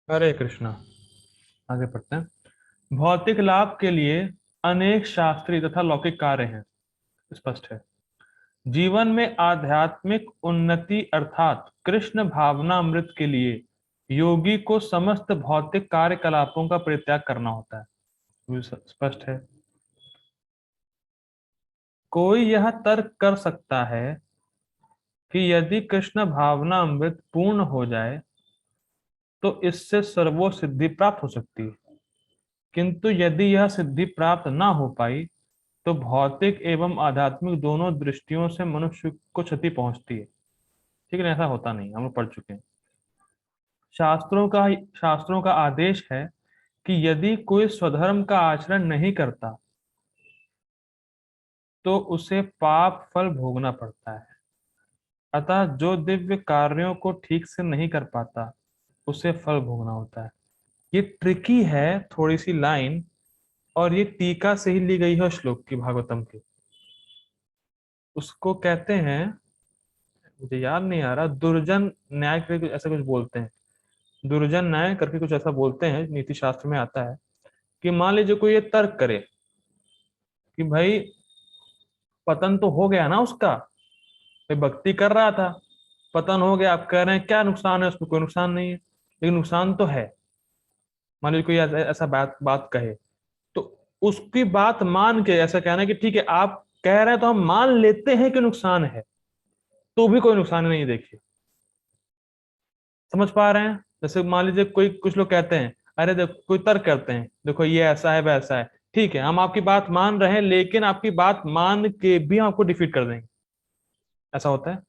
हरे कृष्णा। आगे पढ़ते हैं। भौतिक लाभ के लिए अनेक शास्त्रीय तथा लौकिक कार्य हैं। स्पष्ट है। जीवन में आध्यात्मिक उन्नति अर्थात कृष्ण भावनामृत के लिए योगी को समस्त भौतिक कार्यकलापों का परित्याग करना होता है। ये स्पष्ट है। कोई यह तर्क कर सकता है कि यदि कृष्ण भावनामृत पूर्ण हो जाए तो इससे सर्वो सिद्धि प्राप्त हो सकती है, किंतु यदि यह सिद्धि प्राप्त ना हो पाई तो भौतिक एवं आध्यात्मिक दोनों दृष्टियों से मनुष्य को क्षति पहुंचती है। ठीक है, ऐसा होता नहीं, हम लोग पढ़ चुके हैं। शास्त्रों का आदेश है कि यदि कोई स्वधर्म का आचरण नहीं करता तो उसे पाप फल भोगना पड़ता है। अतः जो दिव्य कार्यों को ठीक से नहीं कर पाता उसे फल भोगना होता है। ये ट्रिकी है थोड़ी सी लाइन, और ये टीका से ही ली गई है श्लोक की, भागवतम की। उसको कहते हैं, मुझे याद नहीं आ रहा, दुर्जन न्याय करके ऐसा कुछ बोलते हैं। दुर्जन न्याय करके कुछ ऐसा बोलते हैं, नीति शास्त्र में आता है कि मान लीजिए कोई ये तर्क करे कि भाई पतन तो हो गया ना उसका, भाई भक्ति कर रहा था, पतन हो गया, आप कह रहे हैं क्या नुकसान है, उसमें कोई नुकसान नहीं है, लेकिन नुकसान तो है। मान लीजिए कोई ऐसा ऐसा बात बात कहे, तो उसकी बात मान के ऐसा कहना है कि ठीक है आप कह रहे हैं तो हम मान लेते हैं कि नुकसान है, तो भी कोई नुकसान नहीं, देखिए। समझ पा रहे हैं? जैसे मान लीजिए कोई, कुछ लोग कहते हैं, अरे देखो, कोई तर्क करते हैं, देखो ये ऐसा है वैसा है, ठीक है हम आपकी बात मान रहे हैं, लेकिन आपकी बात मान के भी हम आपको डिफीट कर देंगे। ऐसा होता है,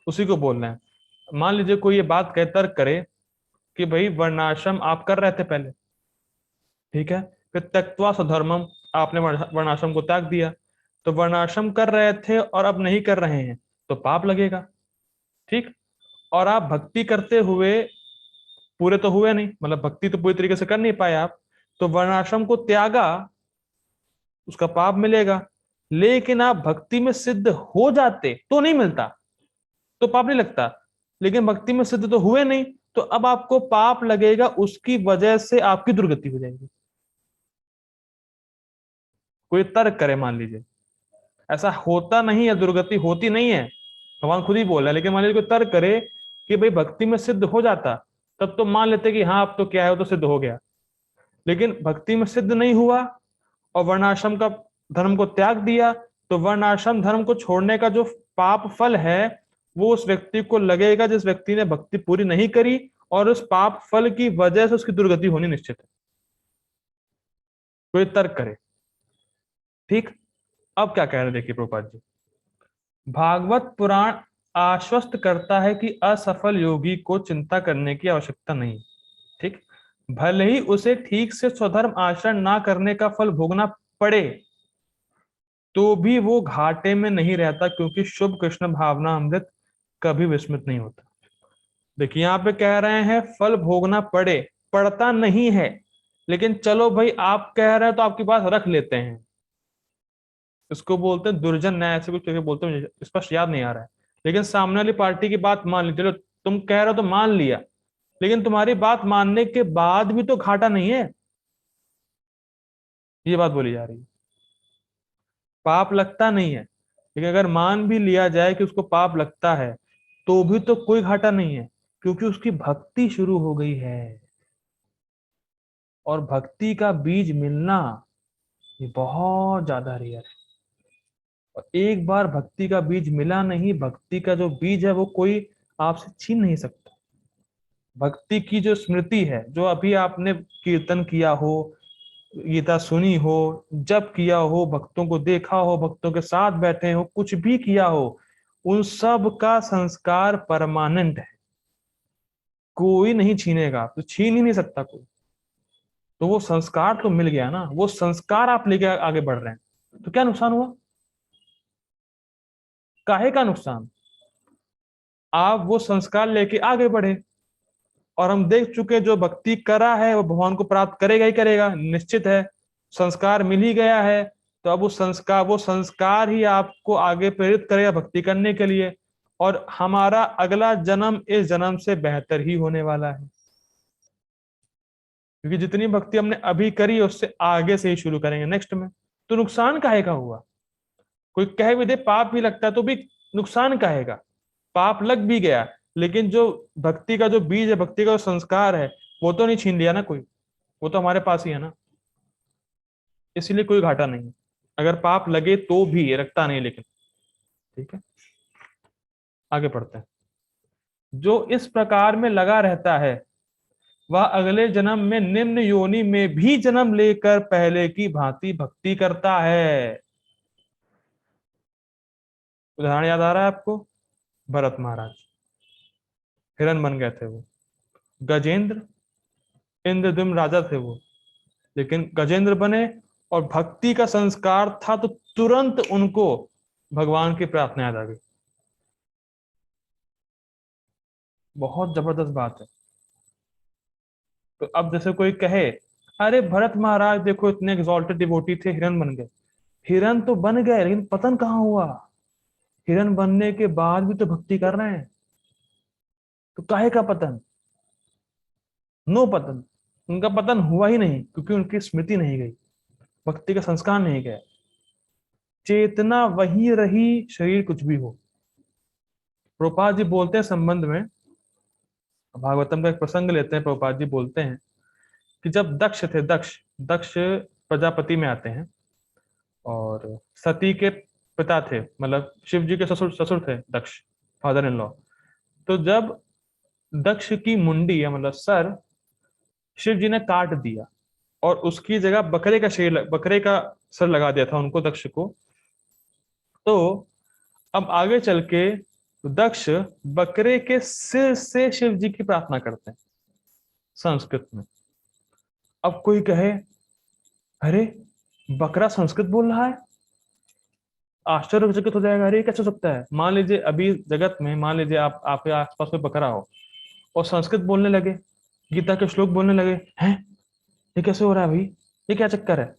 उसी को बोल रहे हैं। मान लीजिए कोई ये बात कहे, तर्क करे कि भाई वर्णाश्रम आप कर रहे थे पहले, ठीक है, फिर त्यक्त्वा स्वधर्मम, आपने वर्णाश्रम को त्याग दिया, तो वर्णाश्रम कर रहे थे और अब नहीं कर रहे हैं तो पाप लगेगा। ठीक। और आप भक्ति करते हुए पूरे तो हुए नहीं, मतलब भक्ति तो पूरी तरीके से कर नहीं पाए आप, तो वर्णाश्रम को त्यागा, उसका पाप मिलेगा। लेकिन आप भक्ति में सिद्ध हो जाते तो नहीं मिलता, तो पाप नहीं लगता। लेकिन भक्ति में सिद्ध तो हुए नहीं, तो अब आपको पाप लगेगा, उसकी वजह से आपकी दुर्गति हो जाएगी। कोई तर्क करे, मान लीजिए ऐसा होता नहीं है, दुर्गति होती नहीं है, भगवान खुद ही बोला, लेकिन मान लीजिए कोई तर्क करे कि भाई भक्ति में सिद्ध हो जाता, तब तो मान लेते कि हाँ अब तो क्या है, वो तो सिद्ध हो गया। लेकिन भक्ति में सिद्ध नहीं हुआ और वर्णाश्रम का धर्म को त्याग दिया, तो वर्णाश्रम धर्म को छोड़ने का जो पाप फल है वो उस व्यक्ति को लगेगा जिस व्यक्ति ने भक्ति पूरी नहीं करी, और उस पाप फल की वजह से उसकी दुर्गति होनी निश्चित है। कोई तर्क करे। ठीक। अब क्या कह रहे हैं, देखिए प्रभुपाद जी। भागवत पुराण आश्वस्त करता है कि असफल योगी को चिंता करने की आवश्यकता नहीं। ठीक। भले ही उसे ठीक से स्वधर्म आचरण ना करने का फल भोगना पड़े तो भी वो घाटे में नहीं रहता, क्योंकि शुभ कृष्ण भावना अमृत कभी विस्मित नहीं होता। देखिए यहाँ पे कह रहे हैं फल भोगना पड़े, पड़ता नहीं है, लेकिन चलो भाई आप कह रहे हैं तो आपकी बात रख लेते हैं। इसको बोलते हैं दुर्जन न्याय, ऐसे कुछ करके बोलते हैं, मुझे स्पष्ट याद नहीं आ रहा है। लेकिन सामने वाली पार्टी की बात मान ली, चलो तुम कह रहे हो तो मान लिया, लेकिन तुम्हारी बात मानने के बाद भी तो घाटा नहीं है, ये बात बोली जा रही है। पाप लगता नहीं है, लेकिन अगर मान भी लिया जाए कि उसको पाप लगता है तो भी तो कोई घाटा नहीं है, क्योंकि उसकी भक्ति शुरू हो गई है। और भक्ति का बीज मिलना ये बहुत ज्यादा रेयर है। और एक बार भक्ति का बीज मिला नहीं, भक्ति का जो बीज है वो कोई आपसे छीन नहीं सकता। भक्ति की जो स्मृति है, जो अभी आपने कीर्तन किया हो, गीता सुनी हो, जप किया हो, भक्तों को देखा हो, भक्तों के साथ बैठे हो, कुछ भी किया हो, उन सब का संस्कार परमानेंट है, कोई नहीं छीनेगा, तो छीन ही नहीं सकता कोई। तो वो संस्कार तो मिल गया ना, वो संस्कार आप लेके आगे बढ़ रहे हैं, तो क्या नुकसान हुआ? काहे का नुकसान? आप वो संस्कार लेके आगे बढ़े, और हम देख चुके जो भक्ति करा है वो भगवान को प्राप्त करेगा ही करेगा, निश्चित है। संस्कार मिल ही गया है, तो अब वो संस्कार ही आपको आगे प्रेरित करेगा भक्ति करने के लिए, और हमारा अगला जन्म इस जन्म से बेहतर ही होने वाला है। क्योंकि जितनी भक्ति हमने अभी करी है उससे आगे से ही शुरू करेंगे नेक्स्ट में, तो नुकसान काहे का हुआ? कोई कह भी दे पाप भी लगता है तो भी नुकसान काहे का? पाप लग भी गया, लेकिन जो भक्ति का जो बीज है, भक्ति का जो संस्कार है, वो तो नहीं छीन लिया ना कोई, वो तो हमारे पास ही है ना, इसीलिए कोई घाटा नहीं है। अगर पाप लगे तो भी रखता नहीं, लेकिन ठीक है, आगे पढ़ते हैं। जो इस प्रकार में लगा रहता है वह अगले जन्म में निम्न योनि में भी जन्म लेकर पहले की भांति भक्ति करता है। उदाहरण याद आ रहा है आपको? भरत महाराज हिरण बन गए थे वो, गजेंद्र, इंद्रद्युम्न राजा थे वो, लेकिन गजेंद्र बने और भक्ति का संस्कार था तो तुरंत उनको भगवान की प्रार्थना याद आ गई। बहुत जबरदस्त बात है। तो अब जैसे कोई कहे, अरे भरत महाराज देखो इतने एग्जॉल्टेड डिवोटी थे, हिरण बन गए। हिरण तो बन गए, लेकिन पतन कहाँ हुआ? हिरण बनने के बाद भी तो भक्ति कर रहे हैं, तो काहे का पतन? नो पतन। उनका पतन हुआ ही नहीं, क्योंकि उनकी स्मृति नहीं गई, भक्ति का संस्कार नहीं गया, चेतना वही रही, शरीर कुछ भी हो। प्रभुपाद जी बोलते हैं संबंध में, भागवतम का एक प्रसंग लेते हैं, प्रभुपाद जी बोलते हैं कि जब दक्ष थे, दक्ष दक्ष प्रजापति में आते हैं, और सती के पिता थे, मतलब शिव जी के ससुर ससुर थे दक्ष, फादर इन लॉ। तो जब दक्ष की मुंडी या मतलब सर शिव जी ने काट दिया, और उसकी जगह बकरे का शेर, बकरे का सर लगा दिया था उनको, दक्ष को। तो अब आगे चल के दक्ष बकरे के सिर से शिव जी की प्रार्थना करते हैं संस्कृत में। अब कोई कहे, अरे बकरा संस्कृत बोल रहा है, आश्चर्यचकित हो जाएगा, अरे ये कैसे हो सकता है? मान लीजिए अभी जगत में, मान लीजिए आप आपके आसपास कोई बकरा हो और संस्कृत बोलने लगे, गीता के श्लोक बोलने लगे, हैं ये कैसे हो रहा है भाई, ये क्या चक्कर है?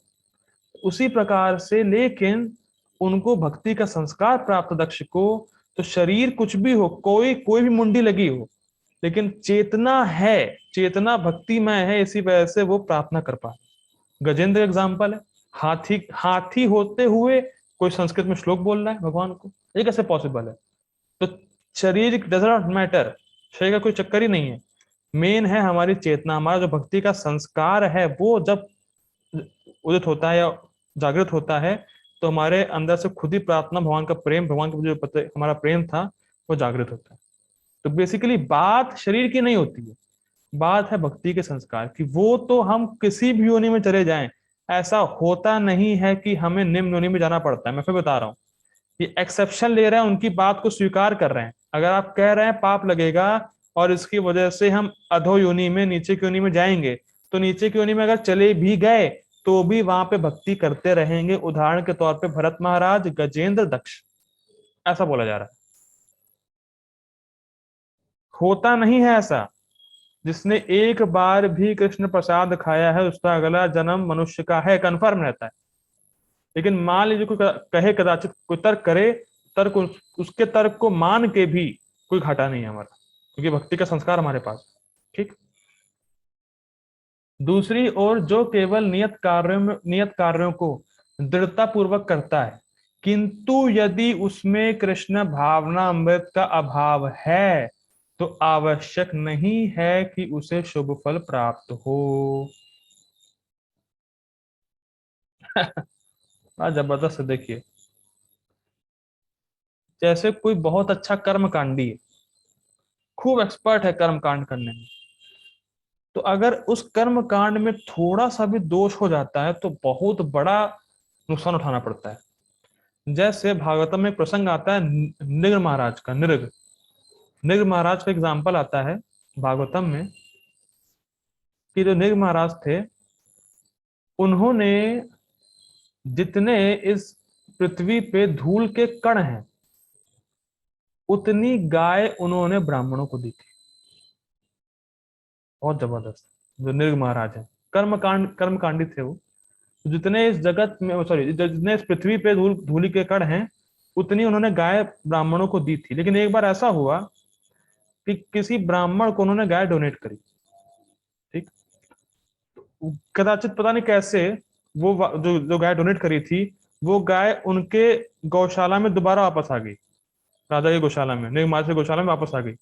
उसी प्रकार से, लेकिन उनको भक्ति का संस्कार प्राप्त दक्ष को, तो शरीर कुछ भी हो, कोई कोई भी मुंडी लगी हो, लेकिन चेतना है, चेतना भक्तिमय है, इसी वजह से वो प्रार्थना कर पाए। गजेंद्र एग्जाम्पल है, हाथी हाथी होते हुए कोई संस्कृत में श्लोक बोल रहा है भगवान को, ये कैसे पॉसिबल है? तो शरीर डज नॉट मैटर, शरीर का कोई चक्कर ही नहीं है, मेन है हमारी चेतना, हमारा जो भक्ति का संस्कार है वो जब उदित होता है या जागृत होता है, तो हमारे अंदर से खुद ही प्रार्थना, भगवान का प्रेम, भगवान के जो हमारा प्रेम था वो जागृत होता है। तो बेसिकली बात शरीर की नहीं होती है, बात है भक्ति के संस्कार की। वो तो हम किसी भी योनि में चले जाएं, ऐसा होता नहीं है कि हमें निम्न योनि में जाना पड़ता है। मैं फिर बता रहा हूँ, ये एक्सेप्शन ले रहे हैं, उनकी बात को स्वीकार कर रहे हैं। अगर आप कह रहे हैं पाप लगेगा और इसकी वजह से हम अधो योनि में, नीचे की योनि में जाएंगे, तो नीचे की योनि में अगर चले भी गए तो भी वहां पे भक्ति करते रहेंगे। उदाहरण के तौर पे भरत महाराज, गजेंद्र, दक्ष, ऐसा बोला जा रहा है। होता नहीं है ऐसा। जिसने एक बार भी कृष्ण प्रसाद खाया है उसका अगला जन्म मनुष्य का है, कंफर्म रहता है। लेकिन मान लीजिए कोई कहे, कदाचित कोई तर्क करे, तर्क उसके तर्क को मान के भी कोई घाटा नहीं है हमारा, क्योंकि भक्ति का संस्कार हमारे पास। ठीक। दूसरी ओर जो केवल नियत कार्यों को दृढ़ता पूर्वक करता है, किंतु यदि उसमें कृष्ण भावना अमृत का अभाव है तो आवश्यक नहीं है कि उसे शुभ फल प्राप्त हो। जबरदस्त है, देखिए। जैसे कोई बहुत अच्छा कर्मकांडी है, खूब एक्सपर्ट है कर्म कांड करने में, तो अगर उस कर्म कांड में थोड़ा सा भी दोष हो जाता है तो बहुत बड़ा नुकसान उठाना पड़ता है। जैसे भागवतम में एक प्रसंग आता है नृग महाराज का, नृग नृग महाराज का एग्जाम्पल आता है भागवतम में, कि जो नृग महाराज थे, उन्होंने जितने इस पृथ्वी पे धूल के कण हैं उतनी गाय उन्होंने ब्राह्मणों को दी थी। बहुत जबरदस्त। जो नृग महाराज है, कर्मकांडी थे वो। जितने इस जगत में, सॉरी, जितने इस पृथ्वी पे धूलि के कण हैं उतनी उन्होंने गाय ब्राह्मणों को दी थी। लेकिन एक बार ऐसा हुआ कि किसी ब्राह्मण को उन्होंने गाय डोनेट करी। ठीक। तो कदाचित पता नहीं कैसे वो जो जो गाय डोनेट करी थी, वो गाय उनके गौशाला में दोबारा वापस आ गई, राजा की गौशाला में, निर्माल से गौशाला में वापस आ गई।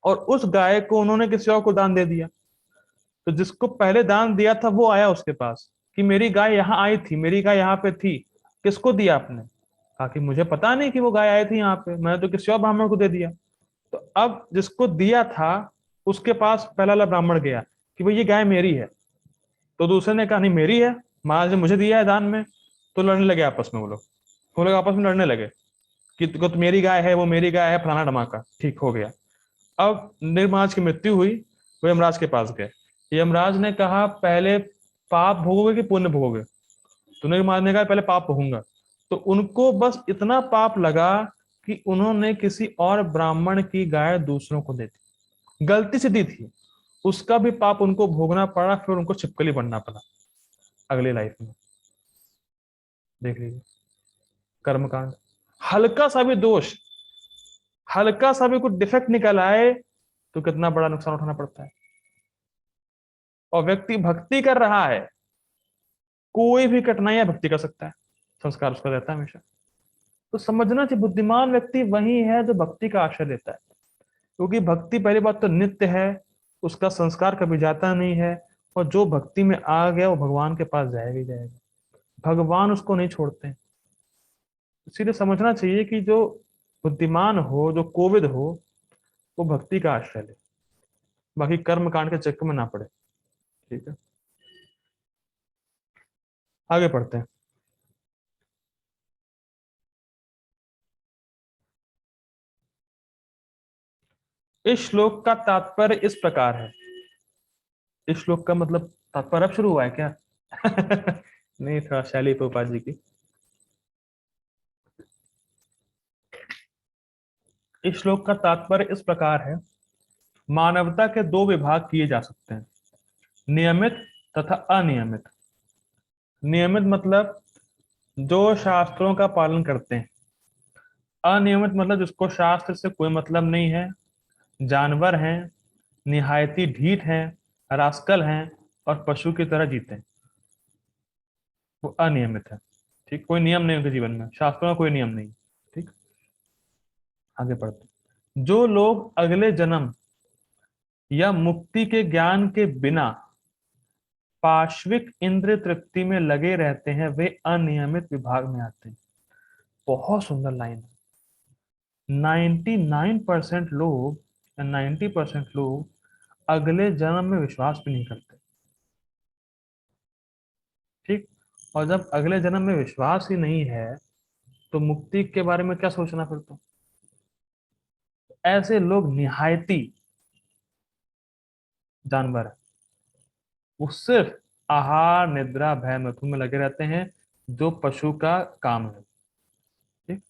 और उस गाय को उन्होंने किसी और को दान दे दिया। तो जिसको पहले दान दिया था वो आया उसके पास कि मेरी गाय यहाँ आई थी, मेरी गाय यहाँ पे थी, किसको दिया आपने? कहा कि मुझे पता नहीं कि वो गाय आई थी यहाँ पे, मैंने तो किसी और ब्राह्मण को दे दिया। तो अब जिसको दिया था उसके पास पहला वाला ब्राह्मण गया कि भाई ये गाय मेरी है। तो दूसरे ने कहा नहीं मेरी है, महाराज ने मुझे दिया है दान में। तो लड़ने लगे आपस में वो लोग आपस में लड़ने लगे कि तो मेरी गाय है, वो मेरी गाय है, फलाना धमाका, ठीक हो गया। अब निर्माज की मृत्यु हुई, वो यमराज के पास गए। यमराज ने कहा पहले पाप भोगोगे कि पुण्य भोगोगे? तो निर्माज ने कहा पहले पाप भोगूंगा। तो उनको बस इतना पाप लगा कि उन्होंने किसी और ब्राह्मण की गाय दूसरों को दे दी, गलती से दी थी, उसका भी पाप उनको भोगना पड़ा, फिर उनको छिपकली बनना पड़ा अगली लाइफ में। देख लीजिए कर्मकांड। हल्का सा भी दोष, हल्का सा भी कुछ डिफेक्ट निकल आए तो कितना बड़ा नुकसान उठाना पड़ता है। और व्यक्ति भक्ति कर रहा है, कोई भी कठिनाई भक्ति कर सकता है, संस्कार उसका रहता है हमेशा। तो समझना चाहिए बुद्धिमान व्यक्ति वही है जो भक्ति का आश्रय लेता है, क्योंकि भक्ति पहली बात तो नित्य है, उसका संस्कार कभी जाता नहीं है। और जो भक्ति में आ गया वो भगवान के पास जाएगा ही जाएगा, भगवान उसको नहीं छोड़ते। इसीलिए समझना चाहिए कि जो बुद्धिमान हो, जो कोविद हो, वो भक्ति का आश्रय ले, बाकी कर्म कांड के चक्कर में ना पड़े। ठीक है, आगे पढ़ते हैं। इस श्लोक का तात्पर्य इस प्रकार है। इस श्लोक का मतलब तात्पर्य अब शुरू हुआ है क्या? नहीं, थोड़ा शैली प्रभुपाद जी की। इस श्लोक का तात्पर्य इस प्रकार है, मानवता के दो विभाग किए जा सकते हैं, नियमित तथा अनियमित। नियमित मतलब जो शास्त्रों का पालन करते हैं, अनियमित मतलब जिसको शास्त्र से कोई मतलब नहीं है, जानवर हैं, निहायती ढीठ हैं, रास्कल हैं और पशु की तरह जीते हैं, वो अनियमित है। ठीक, कोई नियम नहीं उनके जीवन में, शास्त्रों का कोई नियम नहीं। ठीक, आगे बढ़ते हैं। जो लोग अगले जन्म या मुक्ति के ज्ञान के बिना पाश्विक इंद्रिय तृप्ति में लगे रहते हैं, वे अनियमित विभाग में आते हैं। बहुत सुंदर लाइन है। 99% लोग या 90% लोग अगले जन्म में विश्वास भी नहीं करते। ठीक, और जब अगले जन्म में विश्वास ही नहीं है तो मुक्ति के बारे में क्या सोचना फिर? तो ऐसे लोग निहायती जानवर है, वो सिर्फ आहार निद्रा भय मैथुन में लगे रहते हैं, जो पशु का काम है। ठीक,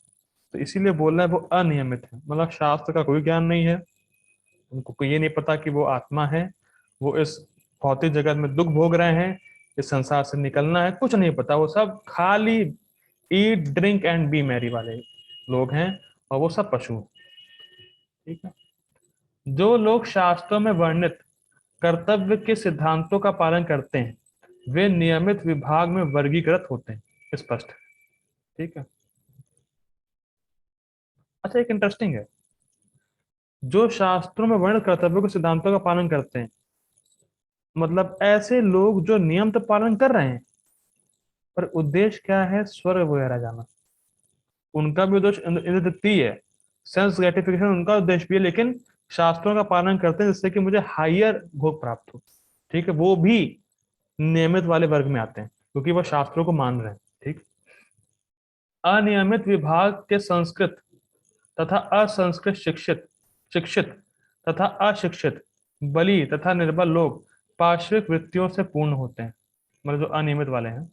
तो इसीलिए बोल रहे हैं वो अनियमित है, मतलब शास्त्र का कोई ज्ञान नहीं है, उनको को ये नहीं पता कि वो आत्मा है, वो इस भौतिक जगत में दुख भोग रहे हैं, इस संसार से निकलना है, कुछ नहीं पता। वो सब खाली eat drink and B Mary वाले लोग हैं, और वो सब पशु हैं। ठीक है, जो लोग शास्त्रों में वर्णित कर्तव्य के सिद्धांतों का पालन करते हैं, वे नियमित विभाग में वर्गीकृत होते हैं, स्पष्ट। ठीक है, अच्छा एक इंटरेस्टिंग है, जो शास्त्रों में वर्णित कर्तव्यों के सिद्धांतों का पालन करते हैं, मतलब ऐसे लोग जो नियम तो पालन कर रहे हैं, पर उद्देश्य क्या है? स्वर्ग वगैरह जाना। उनका भी उद्देश्य इंद्र तृप्ति है, सेंस ग्रेटिफिकेशन उनका उद्देश्य भी है, लेकिन शास्त्रों का पालन करते हैं जिससे कि मुझे हायर भोग प्राप्त हो। ठीक है, वो भी नियमित वाले वर्ग में आते हैं क्योंकि वो शास्त्रों को मान रहे हैं। ठीक, अनियमित विभाग के संस्कृत तथा असंस्कृत शिक्षित शिक्षित तथा अशिक्षित बलि तथा निर्बल लोग पार्श्विक वृत्तियों से पूर्ण होते हैं, मतलब जो अनियमित वाले हैं।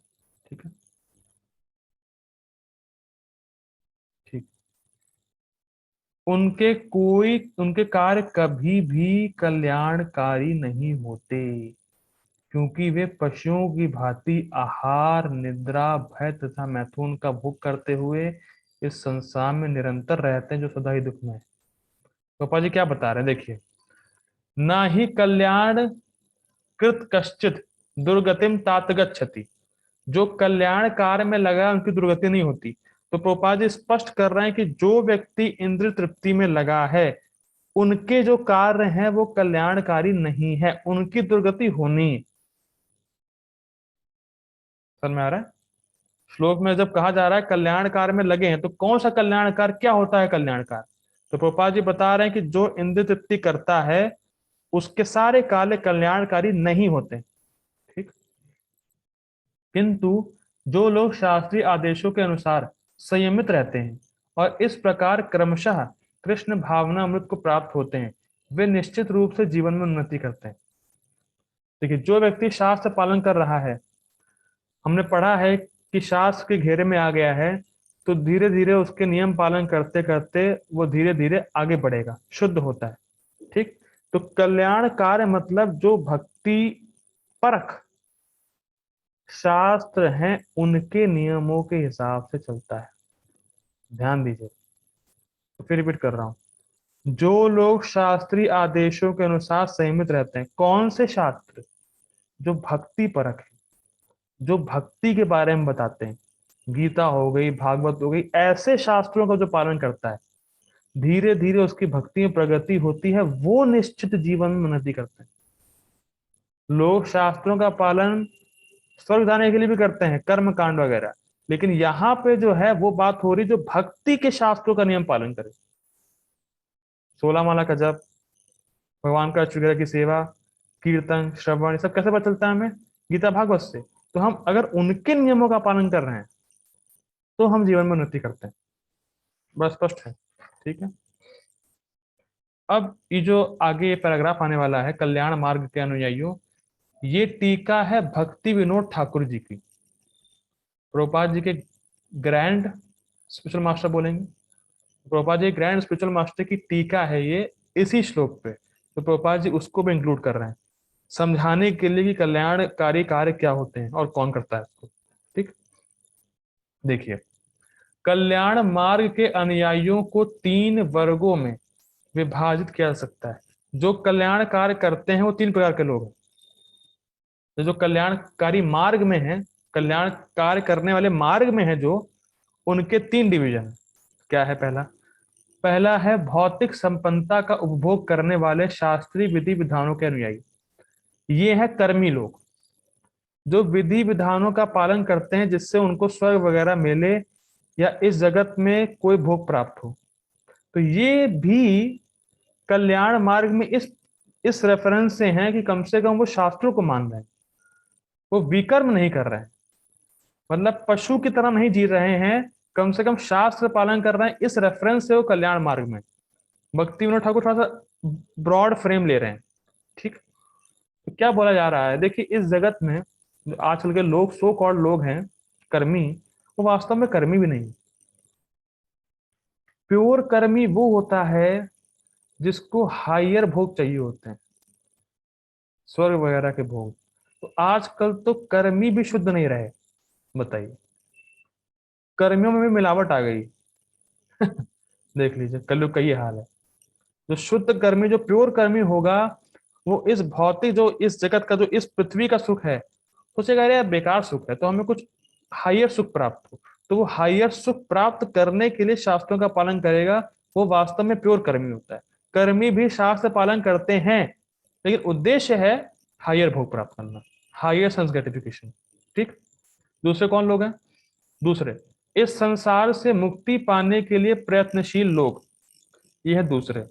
ठीक है, ठीक, उनके कार्य कभी भी कल्याणकारी नहीं होते, क्योंकि वे पशुओं की भांति आहार निद्रा भय तथा मैथुन का भोग करते हुए इस संसार में निरंतर रहते हैं, जो सदा ही दुख में है। पापा जी क्या बता रहे हैं, देखिए, ना ही कल्याण कृत कश्चित दुर्गतिम तात गच्छति। जो कल्याण कार्य में लगा उनकी दुर्गति नहीं होती। तो प्रभुपाद जी स्पष्ट कर रहे हैं कि जो व्यक्ति इंद्रिय तृप्ति में लगा है उनके जो कार्य हैं वो कल्याणकारी नहीं है, उनकी दुर्गति होनी। समझ में आ रहा है? श्लोक में जब कहा जा रहा है कल्याण कार्य में लगे हैं, तो कौन सा कल्याण कार्य, क्या होता है कल्याण कार्य? तो प्रभुपाद जी बता रहे हैं कि जो इंद्रिय तृप्ति करता है उसके सारे कार्य कल्याणकारी नहीं होते। ठीक। किंतु जो लोग शास्त्रीय आदेशों के अनुसार संयमित रहते हैं और इस प्रकार क्रमशः कृष्ण भावना अमृत को प्राप्त होते हैं, वे निश्चित रूप से जीवन में उन्नति करते हैं। देखिए, जो व्यक्ति शास्त्र पालन कर रहा है, हमने पढ़ा है कि शास्त्र के घेरे में आ गया है, तो धीरे धीरे उसके नियम पालन करते करते वो धीरे धीरे आगे बढ़ेगा, शुद्ध होता है। ठीक। तो कल्याण कार्य मतलब जो भक्ति परख शास्त्र हैं उनके नियमों के हिसाब से चलता है। ध्यान दीजिए, तो फिर रिपीट कर रहा हूं। जो लोग शास्त्रीय आदेशों के अनुसार संयमित रहते हैं, कौन से शास्त्र? जो भक्ति परख है, जो भक्ति के बारे में बताते हैं, गीता हो गई, भागवत हो गई, ऐसे शास्त्रों का जो पालन करता है, धीरे धीरे उसकी भक्ति में प्रगति होती है, वो निश्चित जीवन में उन्नति करते हैं। लोग शास्त्रों का पालन स्वर्ग जाने के लिए भी करते हैं, कर्म कांड वगैरह, लेकिन यहाँ पे जो है वो बात हो रही जो भक्ति के शास्त्रों का नियम पालन करे। 16 माला का जप, भगवान का वगैरह की सेवा, कीर्तन, श्रवण, ये सब कैसे पता चलता है हमें? गीता भागवत से। तो हम अगर उनके नियमों का पालन कर रहे हैं तो हम जीवन में उन्नति करते हैं। बस स्पष्ट है? ठीक है। अब ये जो आगे पैराग्राफ आने वाला है, कल्याण मार्ग के अनुयायियों, ये टीका है भक्ति विनोद ठाकुर जी की। प्रभुपाद जी के ग्रैंड स्पिरिचुअल मास्टर बोलेंगे, Prabhupada ji grand spiritual master की टीका है ये इसी श्लोक पे, तो प्रभुपाद जी उसको भी इंक्लूड कर रहे हैं समझाने के लिए कि कल्याणकारी कार्य क्या होते हैं और कौन करता है इसको। ठीक। देखिए, कल्याण मार्ग के अनुयायियों को 3 वर्गों में विभाजित किया जा सकता है। जो कल्याण कार्य करते हैं वो 3 प्रकार के लोग हैं। तो जो कल्याणकारी मार्ग में है, कल्याण कार्य करने वाले मार्ग में है जो, उनके 3 डिवीजन है। क्या है? पहला है भौतिक संपन्नता का उपभोग करने वाले शास्त्रीय विधि विधानों के अनुयायी। ये है कर्मी लोग, जो विधि विधानों का पालन करते हैं जिससे उनको स्वर्ग वगैरह मिले या इस जगत में कोई भोग प्राप्त हो। तो ये भी कल्याण मार्ग में इस रेफरेंस से हैं कि कम से कम वो शास्त्रों को मान रहे हैं, वो विकर्म नहीं कर रहे हैं, मतलब पशु की तरह नहीं जी रहे हैं, कम से कम शास्त्र पालन कर रहे हैं। इस रेफरेंस से वो कल्याण मार्ग में। भक्ति विनोद ठाकुर थोड़ा सा ब्रॉड फ्रेम ले रहे हैं। ठीक। तो क्या बोला जा रहा है? देखिए, इस जगत में जो आजकल के लोग, सो कॉल्ड लोग हैं कर्मी, वो वास्तव में कर्मी भी नहीं। प्योर कर्मी वो होता है जिसको हायर भोग चाहिए होते हैं, स्वर्ग वगैरह के भोग। तो आजकल तो कर्मी भी शुद्ध नहीं रहे। बताइए, कर्मियों में भी मिलावट आ गई। देख लीजिए, कलयुग का ये हाल है। जो शुद्ध कर्मी, जो प्योर कर्मी होगा, वो इस भौतिक, जो इस जगत का, जो इस पृथ्वी का सुख है, सोचेगा अरे यार बेकार सुख है, तो हमें कुछ हायर सुख प्राप्त हो। तो वो हायर सुख प्राप्त करने के लिए शास्त्रों का पालन करेगा, वो वास्तव में प्योर कर्मी होता है। कर्मी भी शास्त्र पालन करते हैं, लेकिन उद्देश्य है हायर भोग प्राप्त करना, हायर सेंस ग्रेटिफिकेशन। ठीक। दूसरे कौन लोग हैं? दूसरे इस संसार से मुक्ति पाने के लिए प्रयत्नशील लोग। ये है दूसरे।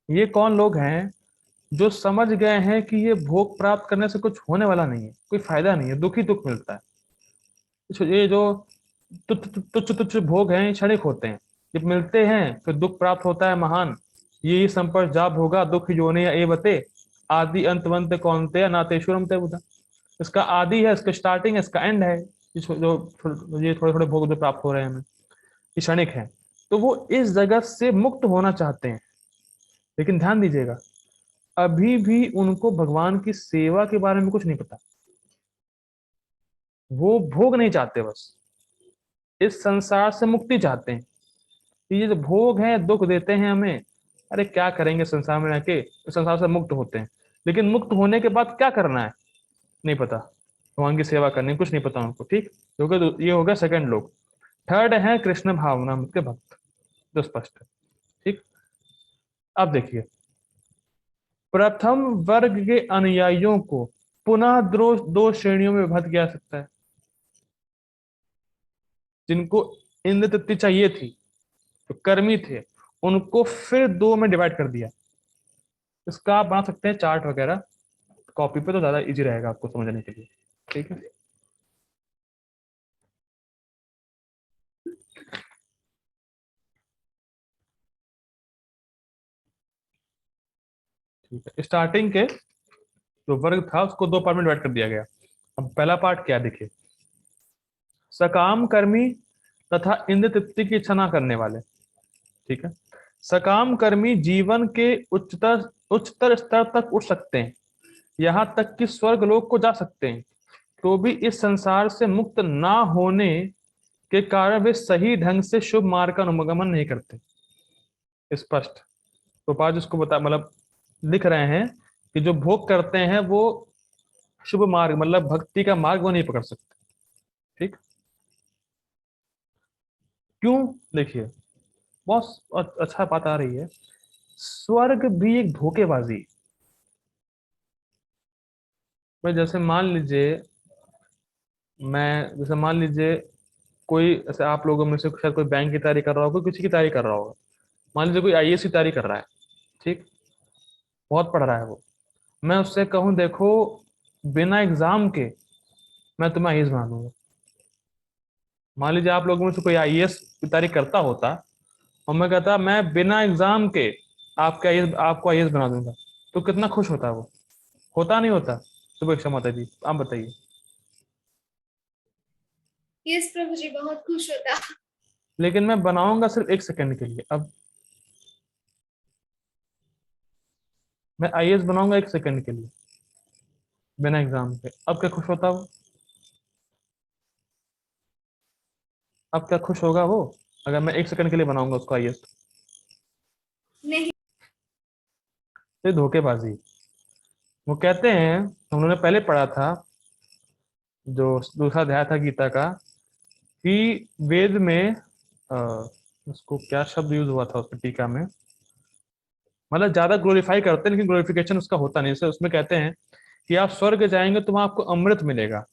ये कौन लोग हैं? जो समझ गए हैं कि ये भोग प्राप्त करने से कुछ होने वाला नहीं है, कोई फायदा नहीं है, दुख ही दुख मिलता है। ये जो तुच्छ तुच्छ तुच्छ भोग हैं, क्षणिक होते हैं, जब मिलते हैं फिर दुख प्राप्त होता है महान। ये संपर्क जाप होगा दुख योनि या एवते, आदि अंतवंत कौनते नातेश्वरम ते बुधा। इसका आदि है, इसका स्टार्टिंग है, इसका एंड है। ये थोड़े थोड़े भोग जो प्राप्त हो रहे हैं हमें, ये क्षणिक है। तो वो इस जगत से मुक्त होना चाहते हैं, लेकिन ध्यान दीजिएगा, अभी भी उनको भगवान की सेवा के बारे में कुछ नहीं पता। वो भोग नहीं चाहते, बस इस संसार से मुक्ति चाहते हैं। ये जो भोग है दुख देते हैं हमें, अरे क्या करेंगे संसार में रह के, तो संसार से मुक्त होते हैं। लेकिन मुक्त होने के बाद क्या करना है? नहीं पता, भगवान की सेवा करनी कुछ नहीं पता उनको, ठीक। क्योंकि ये हो गया सेकंड लोग। थर्ड है कृष्ण भावना के भक्त, जो स्पष्ट है, ठीक। अब देखिए, प्रथम वर्ग के अनुयायियों को पुनः दो श्रेणियों में विभाजित किया जा सकता है। जिनको इंद्र तृप्ति चाहिए थी, जो कर्मी थे, उनको फिर दो में डिवाइड कर दिया। इसका आप बना सकते हैं चार्ट वगैरह कॉपी पे, तो ज्यादा इजी रहेगा आपको समझने के लिए, ठीक है। ठीक है, स्टार्टिंग के जो वर्ग था उसको दो पार्ट में डिवाइड कर दिया गया। अब पहला पार्ट क्या है, देखिए, सकाम कर्मी तथा इंद्र तृप्ति की इच्छा ना करने वाले, ठीक है। सकाम कर्मी जीवन के उच्चतर उच्चतर स्तर तक उठ सकते हैं, यहां तक कि स्वर्ग लोक को जा सकते हैं, तो भी इस संसार से मुक्त ना होने के कारण वे सही ढंग से शुभ मार्ग का अनुगमन नहीं करते। स्पष्ट। तो पाज उसको बता, मतलब लिख रहे हैं कि जो भोग करते हैं वो शुभ मार्ग, मतलब भक्ति का मार्ग, वो नहीं पकड़ सकते, ठीक। क्यों? देखिए, बहुत अच्छा बात आ रही है। स्वर्ग भी एक धोखेबाजी। भाई जैसे मान लीजिए, जैसे मान लीजिए कोई, ऐसे आप लोगों में से शायद कोई बैंक की तैयारी कर रहा होगा, कोई किसी की तैयारी कर रहा होगा। मान लीजिए कोई आईएएस की तैयारी कर रहा है, ठीक, बहुत पढ़ रहा है वो। मैं उससे कहूं देखो, बिना एग्जाम के मैं तुम्हें आईएएस बना दूंगा। मान लीजिए आप लोगों में से कोई आईएएस की तैयारी करता होता, और मैं कहता मैं बिना एग्जाम के आपको आईएएस बना दूंगा, तो कितना खुश होता वो? होता नहीं होता? शुभेच्छा माता जी, आप बताइए। यस प्रभु जी, बहुत खुश होता। लेकिन मैं बनाऊंगा सिर्फ 1 सेकंड के लिए। अब मैं आईएएस बनाऊंगा 1 सेकंड के लिए, बिना एग्जाम के। अब क्या खुश होता वो? अब क्या खुश होगा वो, अगर मैं 1 सेकंड के लिए बनाऊंगा उसको आईएएस? नहीं। ये धोखेबाजी। वो कहते हैं, हम लोगों ने पहले पढ़ा था, जो दूसरा अध्याय था गीता का, कि वेद में उसको क्या शब्द यूज हुआ था उसमें टीका में, मतलब ज्यादा ग्लोरीफाई करते हैं लेकिन ग्लोरिफिकेशन उसका होता नहीं। जैसे उसमें कहते हैं कि आप स्वर्ग जाएंगे तो वहां आपको अमृत मिलेगा,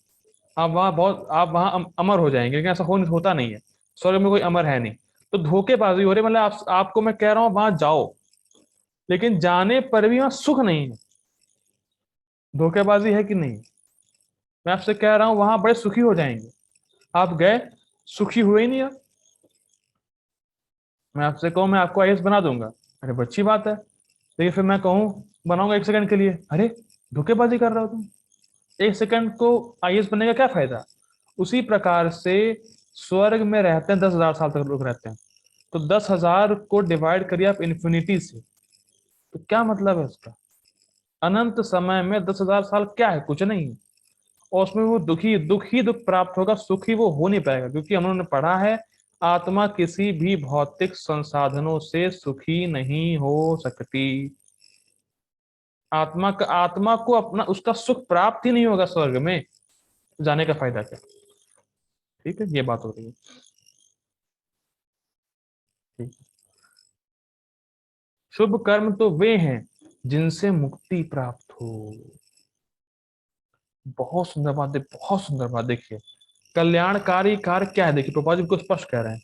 आप वहां अमर हो जाएंगे, लेकिन ऐसा होता नहीं है। स्वर्ग में कोई अमर है नहीं। तो धोखेबाजी हो रही है। मतलब आपको मैं कह रहा हूँ वहां जाओ, लेकिन जाने पर भी वहां सुख नहीं है। धोखेबाजी है कि नहीं? मैं आपसे कह रहा हूं वहां बड़े सुखी हो जाएंगे, आप गए, सुखी हुए ही नहीं आप। मैं आपसे कहूं मैं आपको आईएएस बना दूंगा, अरे वो अच्छी बात है, लेकिन फिर मैं कहूं बनाऊंगा 1 सेकंड के लिए, अरे धोखेबाजी कर रहे हो तुम। 1 सेकंड को आईएएस बनने का क्या फायदा? उसी प्रकार से स्वर्ग में रहते हैं 10,000 साल तक लोग रहते हैं, तो 10,000 को डिवाइड करिए आप इन्फिनिटी से, तो क्या मतलब है उसका? अनंत समय में 10,000 साल क्या है? कुछ नहीं। और उसमें वो दुख प्राप्त होगा, सुखी वो हो नहीं पाएगा, क्योंकि हम लोगों ने पढ़ा है आत्मा किसी भी भौतिक संसाधनों से सुखी नहीं हो सकती। आत्मा को अपना उसका सुख प्राप्त ही नहीं होगा स्वर्ग में, जाने का फायदा क्या? ठीक है, ये बात हो रही है, ठीक। शुभ कर्म तो वे हैं जिनसे मुक्ति प्राप्त हो। बहुत सुंदर बात है, बहुत सुंदर बात। देखिए, कल्याणकारी कार्य क्या है? देखिए प्रभुपाद जी को स्पष्ट कह रहे हैं,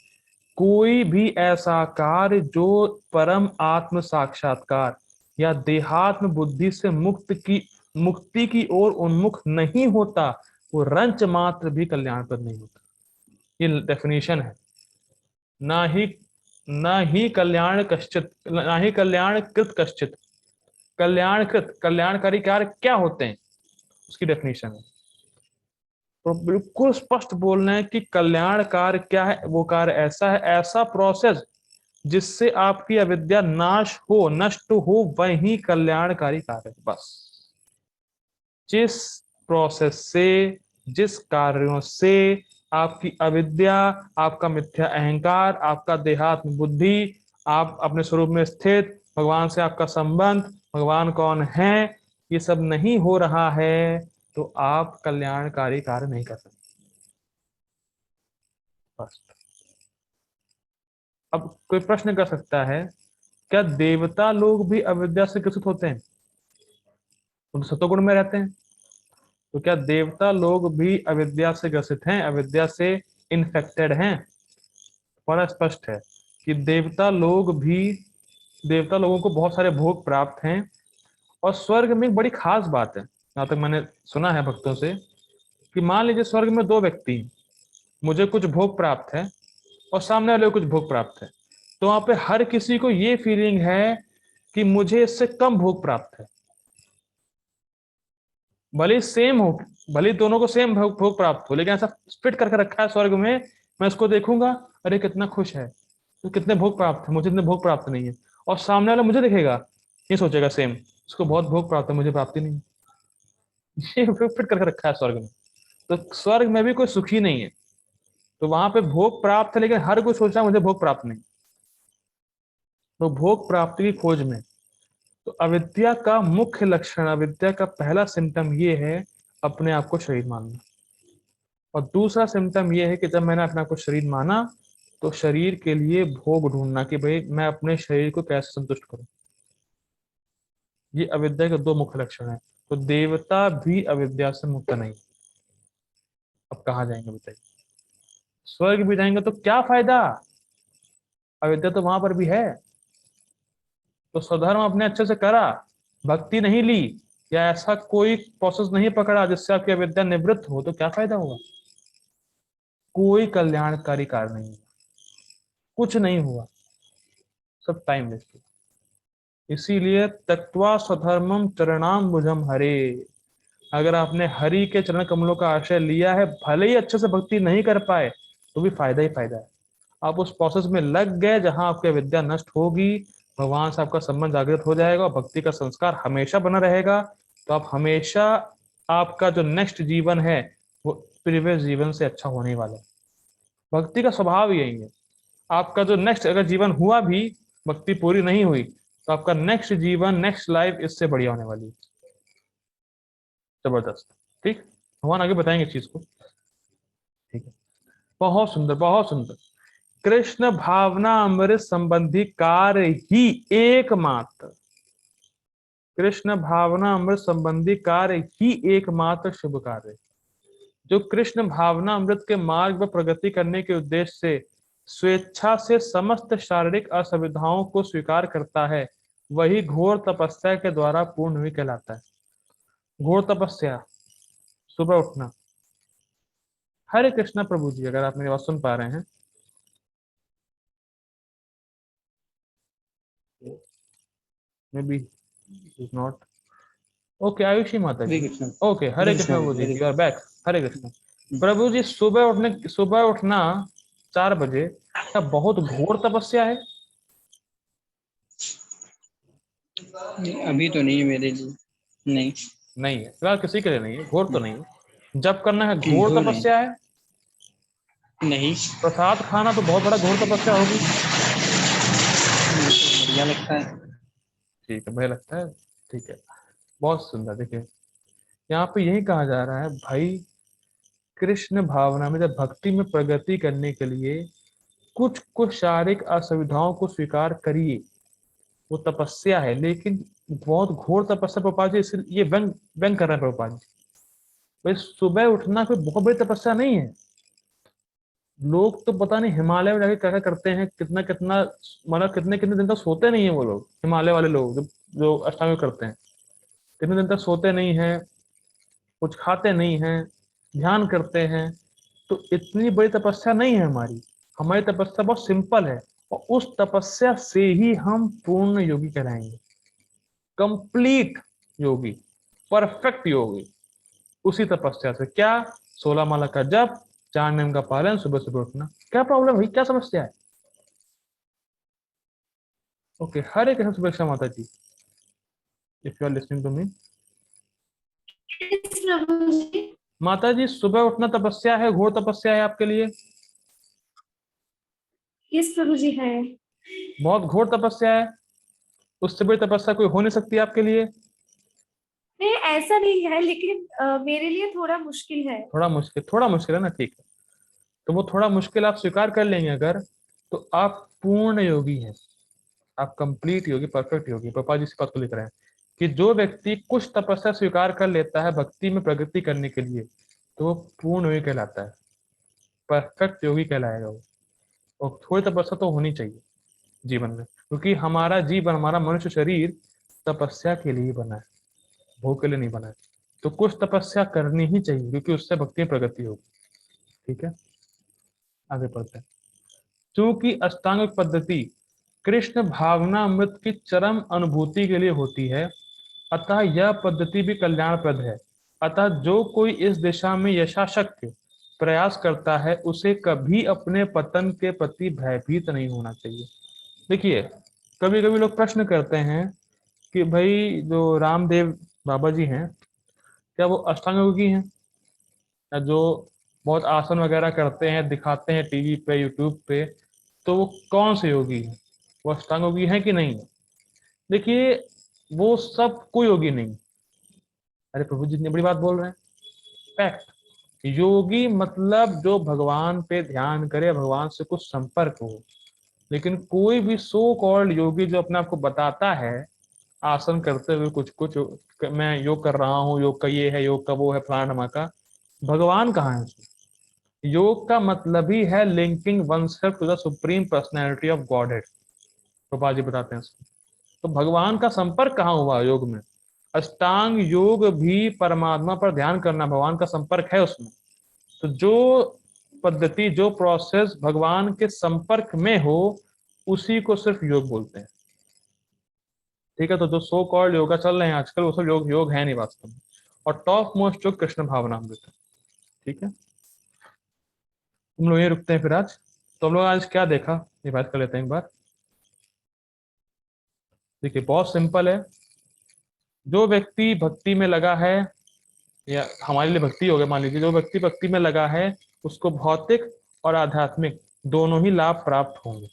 कोई भी ऐसा कार्य जो परम आत्म साक्षात्कार या देहात्म बुद्धि से मुक्ति की ओर उन्मुख नहीं होता, वो रंच मात्र भी कल्याणप्रद नहीं होता। ये डेफिनेशन है। ना ही ना ही कल्याण कश्चित, ना ही कल्याण कृत कश्चित। कल्याणकृत, कल्याणकारी कार्य क्या होते हैं, उसकी डेफिनेशन है। तो बिल्कुल स्पष्ट बोलना है कि कल्याण कार्य क्या है। वो कार्य ऐसा है, ऐसा प्रोसेस जिससे आपकी अविद्या नाश हो, नष्ट हो, वही कल्याणकारी कार्य है। बस जिस प्रोसेस से, जिस कार्यों से आपकी अविद्या, आपका मिथ्या अहंकार, आपका देहात्म बुद्धि, आप अपने स्वरूप में स्थित, भगवान से आपका संबंध, भगवान कौन है, ये सब नहीं हो रहा है, तो आप कल्याणकारी कार्य नहीं कर सकते। फर्स्ट। अब कोई प्रश्न कर सकता है, क्या देवता लोग भी अविद्या से ग्रसित होते हैं? वो तो सतोगुण में रहते हैं। तो क्या देवता लोग भी अविद्या से ग्रसित हैं, अविद्या से इन्फेक्टेड हैं? बड़ा स्पष्ट है कि देवता लोगों को बहुत सारे भोग प्राप्त हैं। और स्वर्ग में एक बड़ी खास बात है, जहां तक मैंने सुना है भक्तों से, कि मान लीजिए स्वर्ग में दो व्यक्ति हैं, मुझे कुछ भोग प्राप्त है और सामने वाले को कुछ भोग प्राप्त है, तो वहां पे हर किसी को ये फीलिंग है कि मुझे इससे कम भोग प्राप्त है। भले सेम हो, भले दोनों को सेम भोग प्राप्त हो, लेकिन ऐसा स्प्लिट करके रखा है स्वर्ग में। मैं इसको देखूंगा, अरे कितना खुश है, तो कितने भोग प्राप्त है, मुझे इतने भोग प्राप्त नहीं है। और सामने वाला मुझे देखेगा, ये सोचेगा सेम, उसको बहुत भोग प्राप्त है, मुझे प्राप्ति नहीं है। ये फिट करके रखा है स्वर्ग में। तो स्वर्ग में भी कोई सुखी नहीं है। तो वहां पे भोग प्राप्त है, लेकिन हर कोई सोच रहा है मुझे भोग प्राप्त नहीं। तो भोग प्राप्ति की खोज में, तो अविद्या का मुख्य लक्षण, अविद्या का पहला सिम्टम ये है अपने आप को शरीर मानना। और दूसरा सिम्टम ये है कि जब मैंने अपने आप को शरीर माना, तो शरीर के लिए भोग ढूंढना कि भाई मैं अपने शरीर को कैसे संतुष्ट करूं। ये अविद्या के दो मुख्य लक्षण हैं। तो देवता भी अविद्या से मुक्त नहीं। अब कहाँ जाएंगे बताइए? स्वर्ग भी जाएंगे तो क्या फायदा? अविद्या तो वहां पर भी है। तो स्वधर्म अपने अच्छे से करा, भक्ति नहीं ली, या ऐसा कोई प्रोसेस नहीं पकड़ा जिससे आपकी अविद्या निवृत्त हो, तो क्या फायदा होगा? कोई कल्याणकारी कार्य नहीं हुआ, कुछ नहीं हुआ, सब टाइम वेस्ट। इसीलिए त्यक्त्वा स्वधर्मम चरणाम्बुजम हरे। अगर आपने हरि के चरण कमलों का आश्रय लिया है, भले ही अच्छे से भक्ति नहीं कर पाए, तो भी फायदा ही फायदा है। आप उस प्रोसेस में लग गए जहां आपकी विद्या नष्ट होगी, भगवान से आपका संबंध जागृत हो जाएगा और भक्ति का संस्कार हमेशा बना रहेगा। तो आप हमेशा, आपका जो नेक्स्ट जीवन है वो प्रीवियस जीवन से अच्छा होने वाला है। भक्ति का स्वभाव यही है। आपका जो नेक्स्ट अगर जीवन हुआ भी, भक्ति पूरी नहीं हुई, तो आपका नेक्स्ट जीवन, नेक्स्ट लाइफ इससे बढ़िया होने वाली है। जबरदस्त। ठीक, भगवान आगे बताएंगे इस चीज को। ठीक है, बहुत सुंदर, बहुत सुंदर। कृष्ण भावना अमृत संबंधी कार्य ही एकमात्र, कृष्ण भावना अमृत संबंधी कार्य ही एकमात्र शुभ कार्य है। जो कृष्ण भावना अमृत के मार्ग पर प्रगति करने के उद्देश्य से स्वेच्छा से समस्त शारीरिक असुविधाओं को स्वीकार करता है, वही घोर तपस्या के द्वारा पूर्ण हुई कहलाता है। घोर तपस्या, सुबह उठना। हरे कृष्णा प्रभु जी, अगर आप मेरी बात सुन पा रहे हैं, maybe is not okay. Ayushi Mata ji, okay, Hare Krishna Prabhu ji, you are back. Hare Krishna Prabhu ji, सुबह उठना 4 बजे क्या बहुत घोर तपस्या है? अभी तो नहीं है मेरे लिए। नहीं, नहीं है फिलहाल, किसी के लिए नहीं है, घोर तो नहीं है। जब करना है घोर घोर नहीं। तपस्या है। नहीं, प्रसाद खाना तो बहुत बड़ा घोर तपस्या होगी। मुझे तो बढ़िया लगता है। ठीक है, मुझे लगता है। ठीक है, बहुत सुंदर। देखिए, यहाँ पे यही कहा जा रहा है भाई, कृष्ण भावना में जब भक्ति में प्रगति करने के लिए कुछ कुछ शारीरिक असुविधाओं को स्वीकार करिए, वो तपस्या है। लेकिन बहुत घोर तपस्या प्रभुपाद जी, इसलिए ये व्यंग व्यंग कर रहे हैं प्रभुपाद जी। भाई सुबह उठना कोई बहुत बड़ी तपस्या नहीं है। लोग तो पता नहीं हिमालय में जाके क्या क्या करते हैं, कितना कितना, मतलब कितने कितने दिन तक सोते नहीं है वो लोग, हिमालय वाले लोग जो जो अष्टांग करते हैं, कितने दिन तक सोते नहीं है, कुछ खाते नहीं हैं, ध्यान करते हैं। तो इतनी बड़ी तपस्या नहीं है हमारी। हमारी तपस्या बहुत सिंपल है, और उस तपस्या से ही हम पूर्ण योगी कहलाएंगे, कंप्लीट योगी, परफेक्ट योगी। उसी तपस्या से क्या, 16 माला का जप, 4 नियम का पालन, सुबह सुबह उठना। क्या प्रॉब्लम है, क्या समस्या है? Okay, Hare Krishna Shubhechha Mata ji, if you are listening to me. Yes, Prabhu ji. Mata ji, सुबह उठना तपस्या है, घोर तपस्या है आपके लिए, यस प्रभु जी है। बहुत घोर तपस्या है। उससे बड़ी तपस्या कोई हो नहीं सकती आपके लिए। मैं ऐसा नहीं है, लेकिन मेरे लिए थोड़ा मुश्किल है। थोड़ा मुश्किल है ना, ठीक है। तो वो थोड़ा मुश्किल आप स्वीकार कर लेंगे अगर, तो आप पूर्ण योगी हैं, आप कंप्लीट योगी, परफेक्ट योगी। पापा जी इस बात को लिख रहे हैं कि जो व्यक्ति कुछ तपस्या स्वीकार कर लेता है भक्ति में प्रगति करने के लिए, तो वो पूर्ण योगी कहलाता है, परफेक्ट योगी कहलाएगा वो। और थोड़ी तपस्या तो होनी चाहिए जीवन में, क्योंकि हमारा जीवन, हमारा मनुष्य शरीर तपस्या के लिए ही बना है, भोग के लिए नहीं बना है। तो कुछ तपस्या करनी ही चाहिए, क्योंकि उससे भक्ति में प्रगति होगी। ठीक है, आगे बढ़ते हैं। चूंकि अष्टांग पद्धति कृष्ण भावनामृत की चरम अनुभूति के लिए होती है, अतः यह पद्धति भी कल्याणप्रद है। अतः जो कोई इस दिशा में यथाशक्ति प्रयास करता है, उसे कभी अपने पतन के प्रति भयभीत नहीं होना चाहिए। देखिए, कभी कभी लोग प्रश्न करते हैं कि भाई जो रामदेव बाबा जी हैं, क्या वो अष्टांग योगी हैं? या जो बहुत आसन वगैरह करते हैं, दिखाते हैं टीवी पे, यूट्यूब पे, तो वो कौन से योगी हैं? वो अष्टांग योगी हैं कि नहीं है? देखिए, वो सब कोई योगी नहीं। अरे प्रभु जी इतनी बड़ी बात बोल रहे हैं। फैक्ट, योगी मतलब जो भगवान पे ध्यान करे, भगवान से कुछ संपर्क हो। लेकिन कोई भी सो कॉल्ड योगी जो अपने आप को बताता है आसन करते हुए कुछ कुछ, मैं योग कर रहा हूँ, योग का ये है, योग का वो है, फलाना ढमाका, भगवान कहाँ है उसमें? योग का मतलब ही है linking oneself to the supreme personality of Godhead. Gopal ji बताते हैं इसको। तो भगवान का संपर्क कहाँ हुआ योग में? अष्टांग योग भी परमात्मा पर ध्यान करना, भगवान का संपर्क है उसमें। तो जो पद्धति, जो प्रोसेस भगवान के संपर्क में हो, उसी को सिर्फ योग बोलते हैं। ठीक है, तो जो सो कॉल्ड योगा चल रहे हैं आजकल, वो सब योग योग है नहीं वास्तव में। और टॉप मोस्ट योग कृष्ण भावनामृत है। ठीक है, हम लोग यही रुकते हैं फिर आज। तो हम लोग आज क्या देखा, ये बात कर लेते हैं एक बार। देखिए, बहुत सिंपल है। जो व्यक्ति भक्ति में लगा है, या हमारे लिए भक्ति हो गया मान लीजिए, जो व्यक्ति भक्ति में लगा है, उसको भौतिक और आध्यात्मिक दोनों ही लाभ प्राप्त होंगे,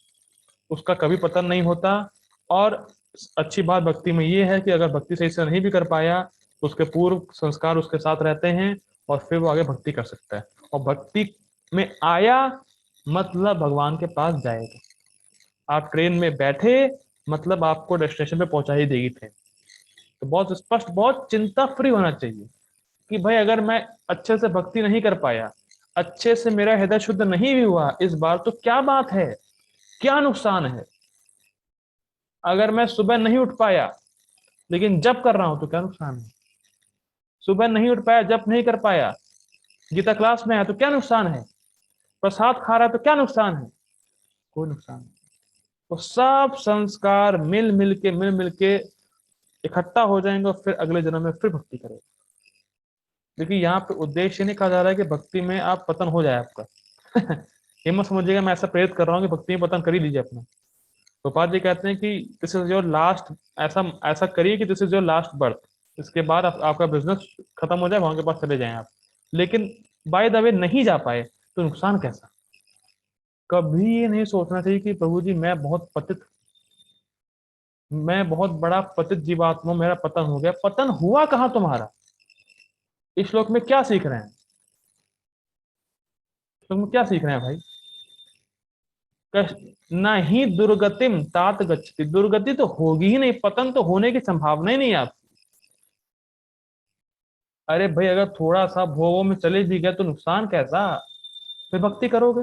उसका कभी पतन नहीं होता। और अच्छी बात भक्ति में ये है कि अगर भक्ति सही से नहीं भी कर पाया, उसके पूर्व संस्कार उसके साथ रहते हैं, और फिर वो आगे भक्ति कर सकता है। और भक्ति में आया मतलब भगवान के पास जाएगा। आप ट्रेन में बैठे मतलब आपको डेस्टिनेशन पे पहुंचा ही देगी ट्रेन। तो बहुत स्पष्ट, बहुत चिंता फ्री होना चाहिए कि भाई अगर मैं अच्छे से भक्ति नहीं कर पाया, अच्छे से मेरा हृदय शुद्ध नहीं भी हुआ इस बार, तो क्या बात है, क्या नुकसान है? अगर मैं सुबह नहीं उठ पाया लेकिन जप कर रहा हूं, तो क्या नुकसान है? सुबह नहीं उठ पाया, जप नहीं कर पाया, गीता क्लास में है, तो क्या नुकसान है? प्रसाद खा रहा है, तो क्या नुकसान है? कोई नुकसान नहीं। तो सब संस्कार मिल मिल के इकट्ठा हो जाएंगे, और फिर अगले जन्म में फिर भक्ति करेंगे। देखिए, यहाँ पे उद्देश्य नहीं कहा जा रहा है कि भक्ति में आप पतन हो जाए आपका। ये मत समझिएगा मैं ऐसा प्रेरित कर रहा हूँ कि भक्ति में पतन कर ही लीजिए अपना। गोपाल जी कहते हैं कि दिस इज योर लास्ट, ऐसा ऐसा करिए कि this is your last birth. इसके बाद आपका बिजनेस खत्म हो जाए, वहां के पास चले जाएं आप। लेकिन बाय द वे नहीं जा पाए, तो नुकसान कैसा? कभी ये नहीं सोचना चाहिए कि प्रभु जी मैं बहुत पतित, मैं बहुत बड़ा पतित जीवात्मा, मेरा पतन हो गया। पतन हुआ कहाँ तुम्हारा? इस श्लोक में क्या सीख रहे हैं? श्लोक में क्या सीख रहे हैं भाई? न ही दुर्गतिम तात गच्छति, दुर्गति तो होगी ही नहीं, पतन तो होने की संभावना ही नहीं है आप। अरे भाई, अगर थोड़ा सा भोगों में चले भी गए तो नुकसान कैसा? फिर भक्ति करोगे।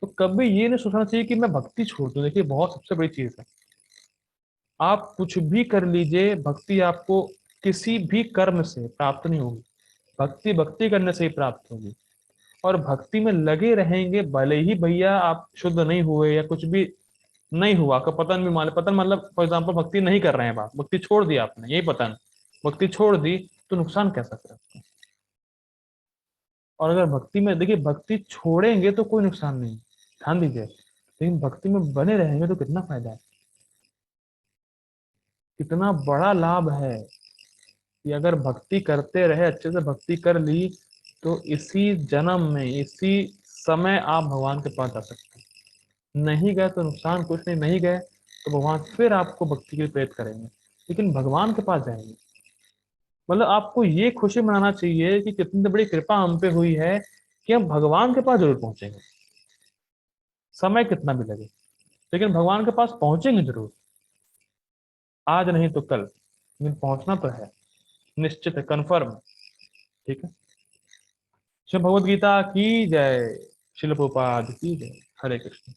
तो कभी ये नहीं सोचना चाहिए कि मैं भक्ति छोड़ दूं। देखिए, बहुत सबसे बड़ी चीज है, आप कुछ भी कर लीजिए, भक्ति आपको किसी भी कर्म से प्राप्त नहीं होगी। भक्ति भक्ति करने से ही प्राप्त होगी। और भक्ति में लगे रहेंगे, भले ही भैया आप शुद्ध नहीं हुए या कुछ भी नहीं हुआ, आपका पतन भी मान, पतन मतलब फॉर एग्जाम्पल भक्ति नहीं कर रहे हैं, बात भक्ति छोड़ दी आपने, यही पतन, भक्ति छोड़ दी, तो नुकसान कैसा फिर आपका? और अगर भक्ति में, देखिए भक्ति छोड़ेंगे तो कोई नुकसान नहीं, ध्यान दीजिए, लेकिन भक्ति में बने रहेंगे तो कितना फायदा है, कितना बड़ा लाभ है कि अगर भक्ति करते रहे, अच्छे से भक्ति कर ली, तो इसी जन्म में, इसी समय आप भगवान के पास जा सकते हैं। नहीं गए तो नुकसान कुछ नहीं, नहीं गए तो भगवान फिर आपको भक्ति के लिए प्रेरित करेंगे, लेकिन भगवान के पास जाएंगे। मतलब आपको ये खुशी मनाना चाहिए कि कितनी बड़ी कृपा हम पे हुई है कि हम भगवान के पास जरूर पहुंचेंगे, समय कितना भी लगे, लेकिन भगवान के पास पहुंचेंगे जरूर। आज नहीं तो कल, लेकिन पहुंचना तो है, निश्चित है, कन्फर्म। ठीक है। श्री भगवद गीता की जय। शिल प्रभुपाद की जय। हरे कृष्ण।